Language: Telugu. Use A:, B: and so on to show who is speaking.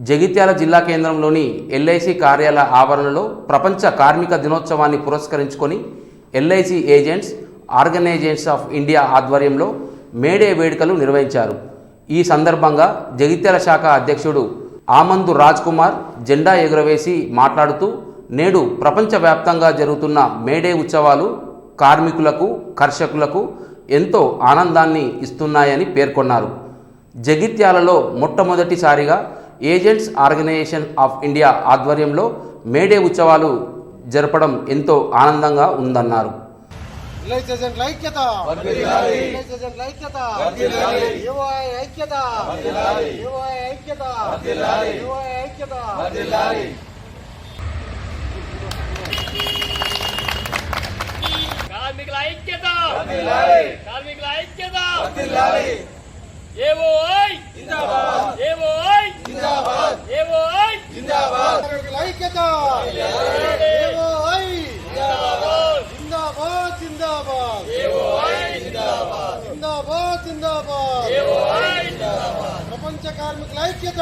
A: జగిత్యాల జిల్లా కేంద్రంలోని ఎల్ఐసి కార్యాలయ ఆవరణలో ప్రపంచ కార్మిక దినోత్సవాన్ని పురస్కరించుకొని LIC agents organisations of India ఆధ్వర్యంలో మేడే వేడుకలు నిర్వహించారు. ఈ సందర్భంగా జగిత్యాల శాఖ అధ్యక్షుడు ఆమందు రాజ్ కుమార్ జెండా ఎగురవేసి మాట్లాడుతూ, నేడు ప్రపంచవ్యాప్తంగా జరుగుతున్న మేడే ఉత్సవాలు కార్మికులకు, కర్షకులకు ఎంతో ఆనందాన్ని ఇస్తున్నాయని పేర్కొన్నారు. జగిత్యాలలో మొట్టమొదటిసారిగా ఏజెంట్స్ ఆర్గనైజేషన్ ఆఫ్ ఇండియా ఆధ్వర్యంలో మేడే ఉత్సవాలు జరపడం ఎంతో ఆనందంగా ఉందన్నారు.
B: కార్మికుల ఐక్యత, కార్మికుల ఐక్యత, ఏవోఐ జిందాబాద్, ఏవోఐ జిందాబాద్, ఏవోఐ జిందాబాద్, కార్మికుల ఐక్యత, ఏవోఐ జిందాబాద్, జిందాబాద్ జిందాబాద్, ఏవోఐ జిందాబాద్, జిందాబాద్ జిందాబాద్, ఏవోఐ జిందాబాద్, ప్రపంచ కార్మికుల ఐక్యత.